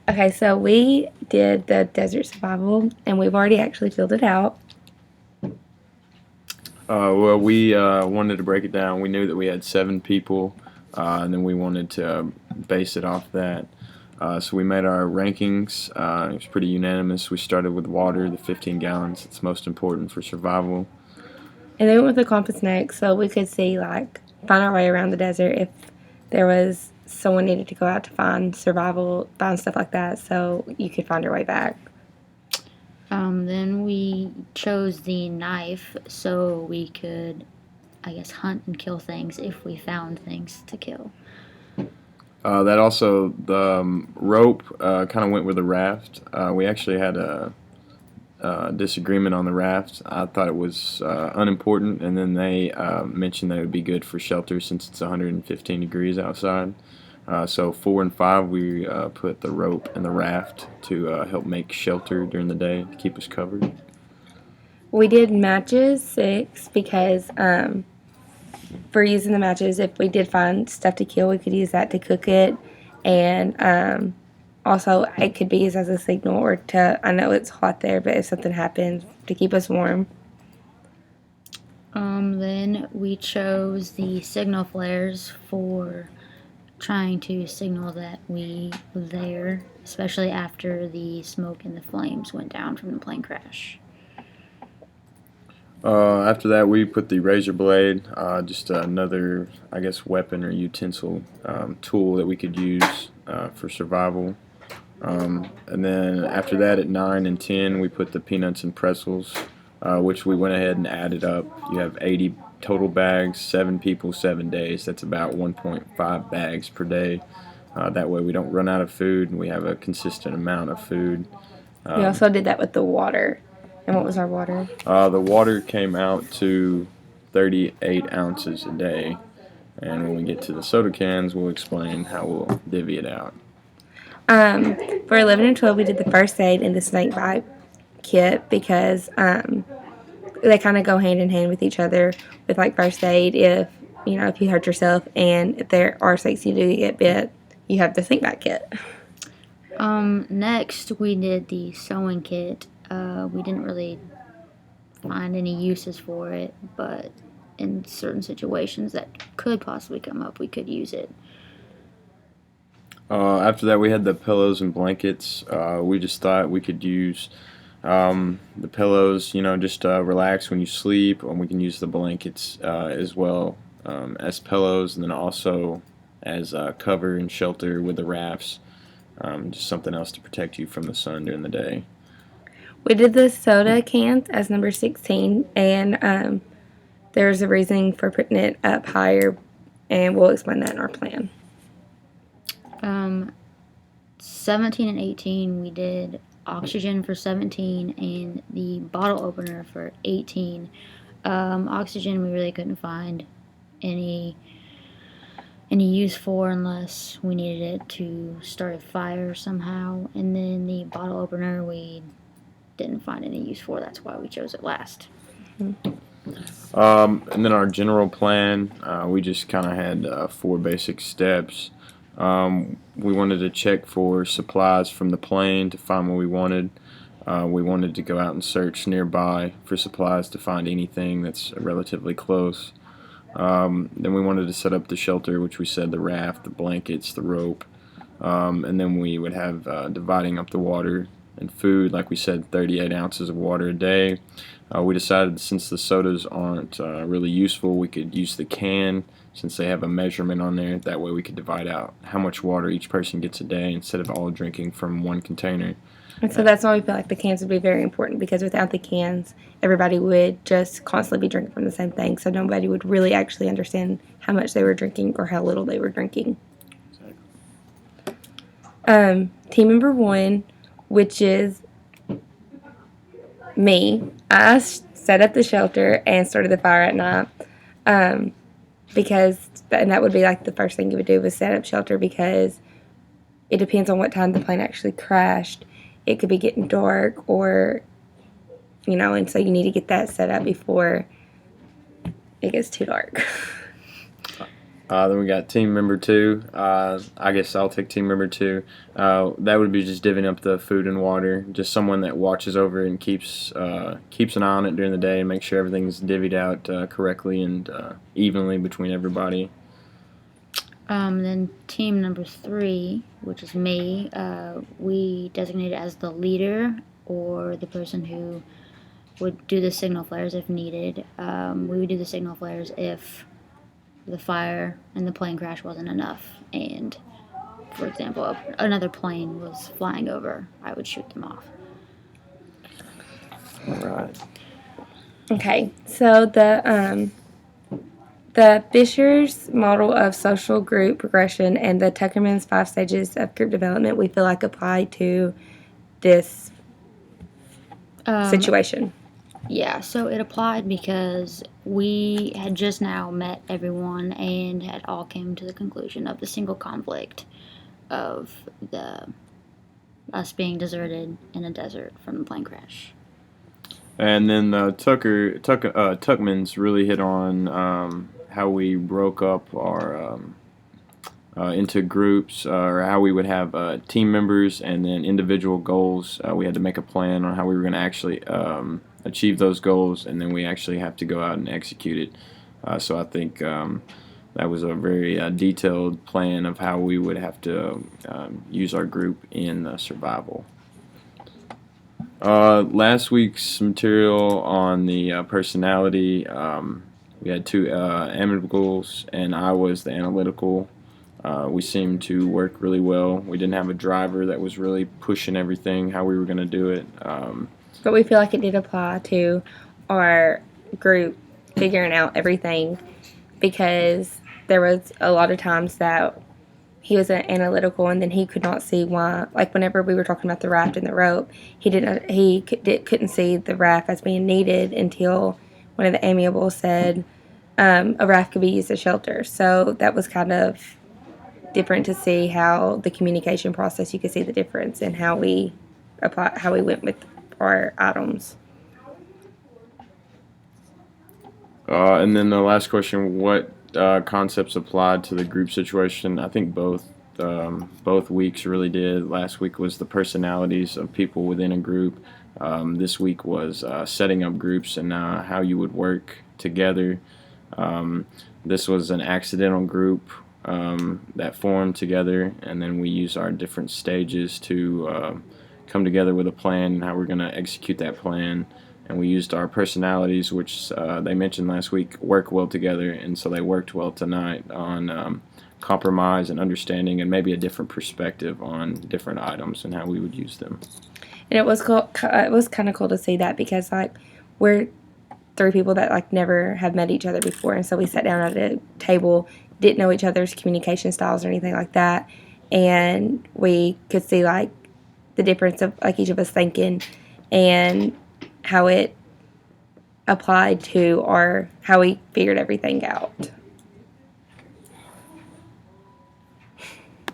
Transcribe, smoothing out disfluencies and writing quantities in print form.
Okay, so we did the desert survival, and we've already actually filled it out. Well, we wanted to break it down. We knew that we had 7 people, and then we wanted to base it off that. So we made our rankings. It was pretty unanimous. We started with water, the 15 gallons. It's most important for survival. And then we went with the compass next, so we could see, like, find our way around the desert if there was someone needed to go out to find survival, find stuff like that, so you could find your way back. Then we chose the knife so we could, I guess, hunt and kill things if we found things to kill. That also, the rope kind of went with the raft. We actually had a disagreement on the raft. I thought it was unimportant, and then they mentioned that it would be good for shelter since it's 115 degrees outside. So 4 and 5, we put the rope and the raft to help make shelter during the day to keep us covered. We did matches 6 because for using the matches, if we did find stuff to kill, we could use that to cook it, and also it could be used as a signal or to, I know it's hot there, but if something happens, to keep us warm. Then we chose the signal flares for trying to signal that we were there, especially after the smoke and the flames went down from the plane crash. After that, we put the razor blade, just another, I guess, weapon or utensil tool that we could use for survival. And then after that, at 9 and 10, we put the peanuts and pretzels, which we went ahead and added up. You have 80 total bags, 7 people, 7 days. That's about 1.5 bags per day. That way we don't run out of food, and we have a consistent amount of food. We also did that with the water. And what was our water? The water came out to 38 ounces a day. And when we get to the soda cans, we'll explain how we'll divvy it out. For 11 and 12, we did the first aid and the snake bite kit because they kind of go hand in hand with each other with, like, first aid if you hurt yourself, and if there are snakes you do get bit, you have the snake bite kit. Next, we did the sewing kit. We didn't really find any uses for it, but in certain situations that could possibly come up, we could use it. After that, we had the pillows and blankets. We just thought we could use the pillows, just relax when you sleep, and we can use the blankets as well as pillows, and then also as cover and shelter with the rafts. Just something else to protect you from the sun during the day. We did the soda cans as number 16, and there's a reason for putting it up higher, and we'll explain that in our plan. 17 and 18, we did oxygen for 17 and the bottle opener for 18. Oxygen we really couldn't find any use for unless we needed it to start a fire somehow, and then the bottle opener we didn't find any use for. That's why we chose it last. And then our general plan, we just kind of had 4 basic steps. We wanted to check for supplies from the plane to find what we wanted. We wanted to go out and search nearby for supplies to find anything that's relatively close. Then we wanted to set up the shelter, which we said the raft, the blankets, the rope. And then we would have dividing up the water and food, like we said, 38 ounces of water a day. We decided since the sodas aren't really useful, we could use the can since they have a measurement on there. That way we could divide out how much water each person gets a day instead of all drinking from one container. And so that's why we feel like the cans would be very important, because without the cans, everybody would just constantly be drinking from the same thing. So nobody would really actually understand how much they were drinking or how little they were drinking. Team member 1, which is me, I set up the shelter and started the fire at night, because that would be like the first thing you would do was set up shelter, because it depends on what time the plane actually crashed. It could be getting dark, or and so you need to get that set up before it gets too dark. Then we got team member 2. I guess I'll take team member 2. That would be just divvying up the food and water. Just someone that watches over and keeps an eye on it during the day and makes sure everything's divvied out correctly and evenly between everybody. Then team number 3, which is me, we designated as the leader or the person who would do the signal flares if needed. We would do the signal flares if the fire and the plane crash wasn't enough, and for example, another plane was flying over, I would shoot them off. All right. Okay, so the Fisher's model of social group progression and the Tuckerman's 5 stages of group development we feel like apply to this situation. Yeah, so it applied because we had just now met everyone and had all came to the conclusion of the single conflict of us being deserted in a desert from the plane crash. And then Tuckman's really hit on how we broke up our into groups, or how we would have team members and then individual goals. We had to make a plan on how we were going to actually achieve those goals, and then we actually have to go out and execute it. So I think that was a very detailed plan of how we would have to use our group in survival. Last week's material on the personality, we had 2 amicals, and I was the analytical. We seemed to work really well. We didn't have a driver that was really pushing everything, how we were going to do it. But we feel like it did apply to our group figuring out everything, because there was a lot of times that he was analytical and then he could not see why. Like whenever we were talking about the raft and the rope, couldn't see the raft as being needed until one of the amiables said a raft could be used as shelter. So that was kind of different to see how the communication process, you could see the difference in how we went with our items. And then the last question, what concepts applied to the group situation? I think both weeks really did. Last week was the personalities of people within a group. This week was setting up groups and how you would work together. This was an accidental group that formed together, and then we use our different stages to come together with a plan and how we're going to execute that plan. And we used our personalities, which they mentioned last week, work well together, and so they worked well tonight on compromise and understanding and maybe a different perspective on different items and how we would use them. And it was cool. It was kind of cool to see that, because like we're 3 people that like never have met each other before, and so we sat down at a table, didn't know each other's communication styles or anything like that, and we could see like the difference of like each of us thinking and how it applied to how we figured everything out.